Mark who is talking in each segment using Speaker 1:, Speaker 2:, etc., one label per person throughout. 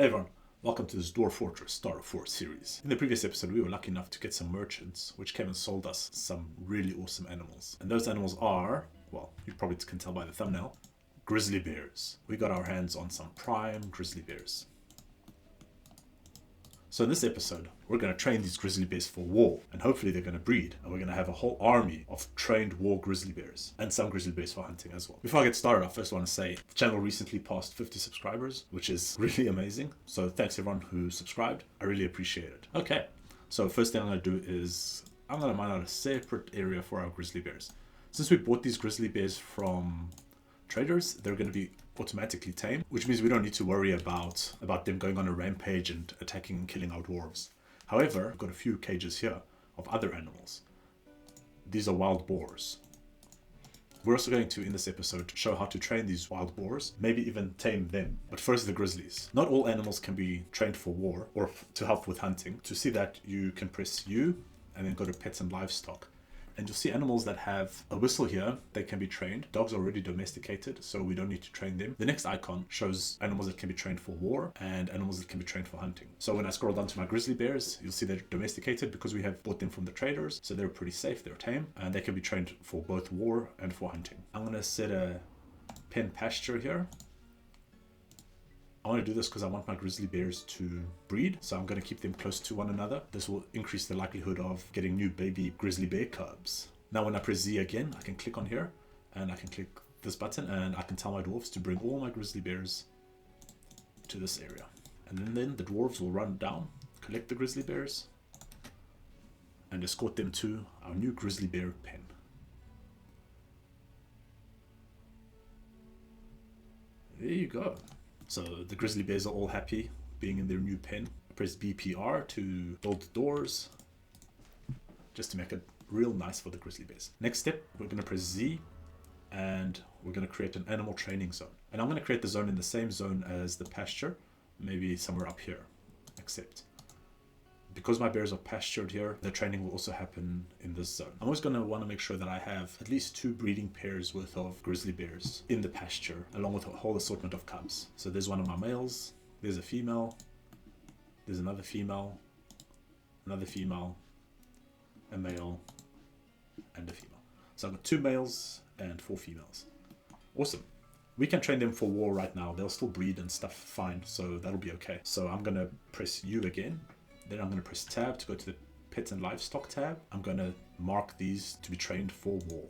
Speaker 1: Hey everyone, welcome to this Dwarf Fortress Starter 4 series. In the previous episode we were lucky enough to get some merchants which came and sold us some really awesome animals. And those animals are, well, you probably can tell by the thumbnail, grizzly bears. We got our hands on some prime grizzly bears. So in this episode, we're going to train these grizzly bears for war, and hopefully they're going to breed, and we're going to have a whole army of trained war grizzly bears, and some grizzly bears for hunting as well. Before I get started, I first want to say the channel recently passed 50 subscribers, which is really amazing. So thanks everyone who subscribed. I really appreciate it. Okay, so first thing I'm going to do is I'm going to mine out a separate area for our grizzly bears. Since we bought these grizzly bears from traders, they're going to be automatically tame, which means we don't need to worry about them going on a rampage and attacking and killing our dwarves. However, I've got a few cages here of other animals. These are wild boars. We're also going to, in this episode, show how to train these wild boars, maybe even tame them. But first, the grizzlies. Not all animals can be trained for war or to help with hunting. To see that, you can press U and then go to pets and livestock. And you'll see animals that have a whistle here, they can be trained. Dogs are already domesticated, so we don't need to train them. The next icon shows animals that can be trained for war and animals that can be trained for hunting. So when I scroll down to my grizzly bears, you'll see they're domesticated because we have bought them from the traders. So they're pretty safe, they're tame, and they can be trained for both war and for hunting. I'm going to set a pen pasture here. I want to do this because I want my grizzly bears to breed, so I'm going to keep them close to one another. This will increase the likelihood of getting new baby grizzly bear cubs. Now when I press Z again, I can click on here, and I can click this button, and I can tell my dwarves to bring all my grizzly bears to this area. And then the dwarves will run down, collect the grizzly bears, and escort them to our new grizzly bear pen. There you go. So the grizzly bears are all happy being in their new pen. I press BPR to build the doors, just to make it real nice for the grizzly bears. Next step, we're going to press Z and we're going to create an animal training zone. And I'm going to create the zone in the same zone as the pasture, maybe somewhere up here, except because my bears are pastured here, the training will also happen in this zone. I'm always going to want to make sure that I have at least 2 breeding pairs worth of grizzly bears in the pasture, along with a whole assortment of cubs. So there's one of my males, there's a female, there's another female, a male, and a female. So I've got 2 males and 4 females. Awesome. We can train them for war right now. They'll still breed and stuff fine, so that'll be okay. So I'm going to press U again. Then I'm going to press tab to go to the pets and livestock tab. I'm going to mark these to be trained for war.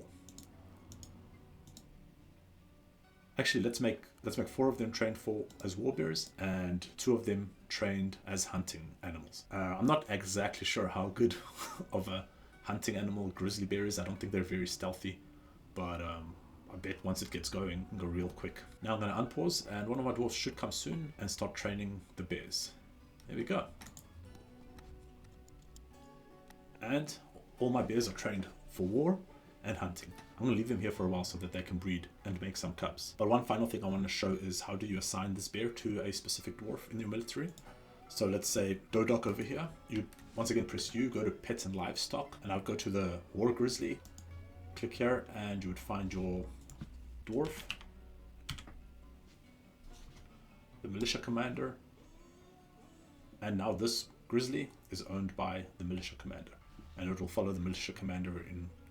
Speaker 1: Actually, let's make 4 of them trained as warbears and 2 of them trained as hunting animals. I'm not exactly sure how good of a hunting animal grizzly bear is. I don't think they're very stealthy, but I bet once it gets going, it can go real quick. Now I'm going to unpause, and one of my dwarves should come soon and start training the bears. There we go. And all my bears are trained for war and hunting. I'm going to leave them here for a while so that they can breed and make some cubs. But one final thing I want to show is how do you assign this bear to a specific dwarf in your military. So let's say Dodok over here. You once again press U, go to pets and livestock, and I'll go to the war grizzly. Click here and you would find your dwarf, the militia commander, and now this grizzly is owned by the militia commander, and it will follow the militia commander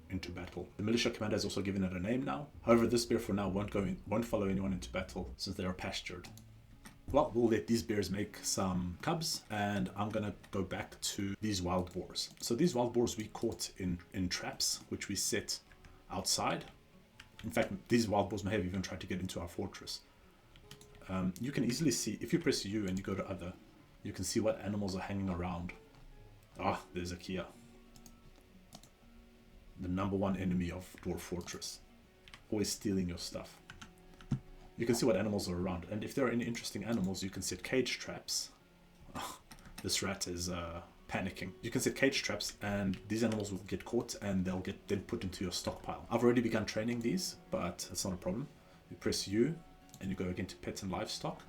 Speaker 1: into battle. The militia commander has also given it a name now. However, this bear for now won't follow anyone into battle since they are pastured. Well, we'll let these bears make some cubs, and I'm gonna go back to these wild boars. So these wild boars we caught in traps, which we set outside. In fact, these wild boars may have even tried to get into our fortress. You can easily see, if you press U and you go to other, you can see what animals are hanging around. Ah, there's a Kia. The #1 enemy of Dwarf Fortress. Always stealing your stuff. You can see what animals are around, and if there are any interesting animals, you can set cage traps. Oh, this rat is panicking. You can set cage traps, and these animals will get caught, and they'll get then put into your stockpile. I've already begun training these, but that's not a problem. You press U, and you go again to pets and livestock,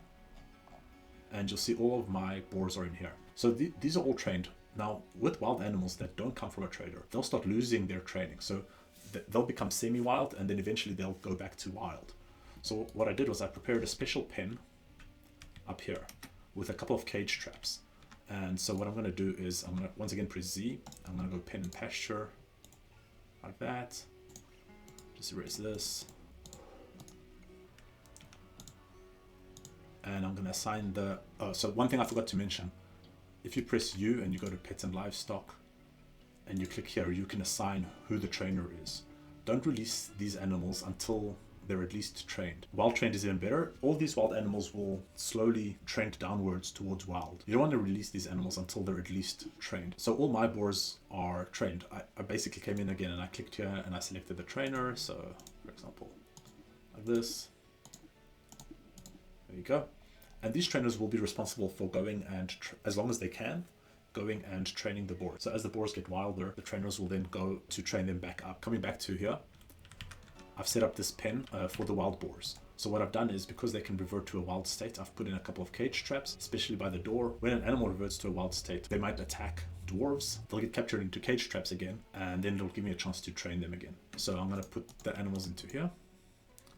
Speaker 1: and you'll see all of my boars are in here. So these are all trained. Now, with wild animals that don't come from a trader, they'll start losing their training. So they'll become semi-wild, and then eventually they'll go back to wild. So what I did was I prepared a special pen up here. with a couple of cage traps. And so what I'm going to do is I'm going to once again press Z. I'm going to go pen and pasture like that. Just erase this. And I'm going to assign the... Oh, so one thing I forgot to mention. If you press U and you go to pets and livestock and you click here, you can assign who the trainer is. Don't release these animals until they're at least trained. Wild trained is even better. All these wild animals will slowly trend downwards towards wild. You don't want to release these animals until they're at least trained. So all my boars are trained. I basically came in again and I clicked here and I selected the trainer. So for example, like this. There you go. And these trainers will be responsible for going and, as long as they can, going and training the boars. So as the boars get wilder, the trainers will then go to train them back up. Coming back to here, I've set up this pen for the wild boars. So what I've done is, because they can revert to a wild state, I've put in a couple of cage traps, especially by the door. When an animal reverts to a wild state, they might attack dwarves. They'll get captured into cage traps again, and then it'll give me a chance to train them again. So I'm going to put the animals into here,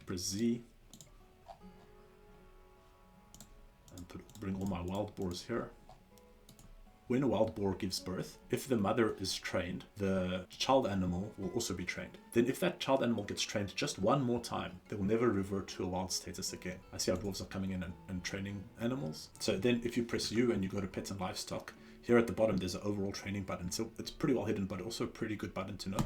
Speaker 1: press Z, and bring all my wild boars here. When a wild boar gives birth, if the mother is trained, the child animal will also be trained. Then if that child animal gets trained just one more time, they will never revert to a wild status again. I see how dwarves are coming in and training animals. So then if you press U and you go to pets and livestock, here at the bottom there's an overall training button. So it's pretty well hidden, but also a pretty good button to know.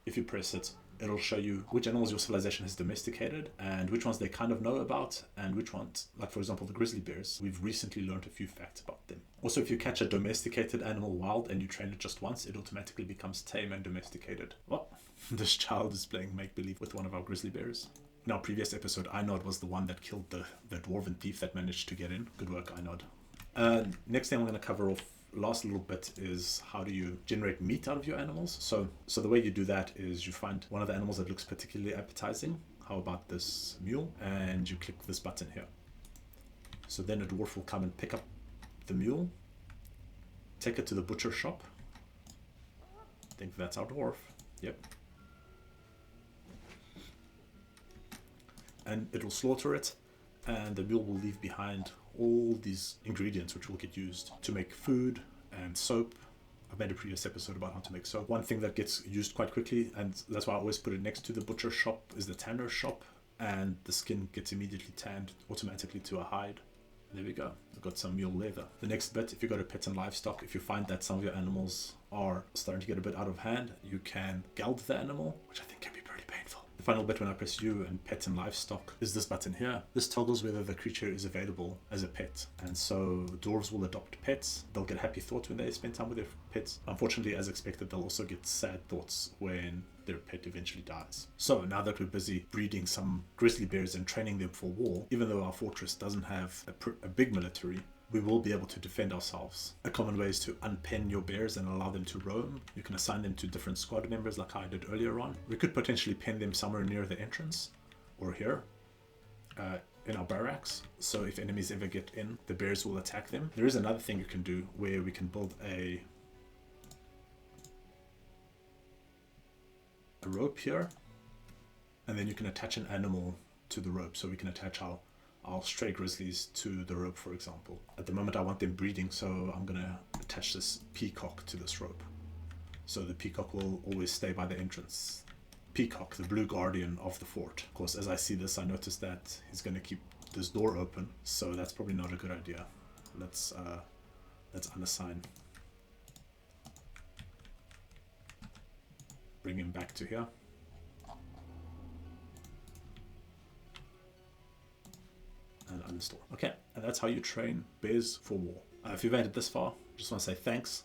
Speaker 1: If you press it, it'll show you which animals your civilization has domesticated and which ones they kind of know about, and which ones, like for example the grizzly bears, we've recently learned a few facts about them. Also, if you catch a domesticated animal wild and you train it just once, it automatically becomes tame and domesticated. Well, this child is playing make-believe with one of our grizzly bears. In our previous episode, Einod was the one that killed the dwarven thief that managed to get in. Good work, Einod. Next thing I'm going to cover off, last little bit, is how do you generate meat out of your animals. So the way you do that is you find one of the animals that looks particularly appetizing. How about this mule? And you click this button here. So then a dwarf will come and pick up the mule, take it to the butcher shop. I think that's our dwarf. Yep. And it will slaughter it, and the mule will leave behind all these ingredients which will get used to make food and soap. I've made a previous episode about how to make soap. One thing that gets used quite quickly, and that's why I always put it next to the butcher shop, is the tanner shop, and the skin gets immediately tanned automatically to a hide. There we go. I've got some mule leather. The next bit, if you go to pets and livestock, if you find that some of your animals are starting to get a bit out of hand, you can geld the animal, which I think can be pretty painful. The final bit when I press U and pets and livestock is this button here. This toggles whether the creature is available as a pet. And so dwarves will adopt pets. They'll get happy thoughts when they spend time with their pets. Unfortunately, as expected, they'll also get sad thoughts when their pet eventually dies. So now that we're busy breeding some grizzly bears and training them for war, even though our fortress doesn't have a big military, we will be able to defend ourselves. A common way is to unpen your bears and allow them to roam. You can assign them to different squad members like I did earlier on. We could potentially pen them somewhere near the entrance or here in our barracks. So if enemies ever get in, the bears will attack them. There is another thing you can do where we can build a rope here, and then you can attach an animal to the rope. So we can attach our stray grizzlies to the rope, for example. At the moment I want them breeding, so I'm gonna attach this peacock to this rope. So the peacock will always stay by the entrance. Peacock, the blue guardian of the fort. Of course, as I see this, I noticed that he's gonna keep this door open, so that's probably not a good idea. Let's unassign. Bring him back to here. And uninstall. Okay, and that's how you train bears for war. If you've made it this far, just want to say thanks.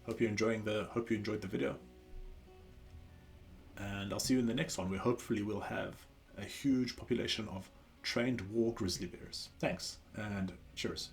Speaker 1: Hope you're enjoying hope you enjoyed the video. And I'll see you in the next one, where hopefully we'll have a huge population of trained war grizzly bears. Thanks, and cheers.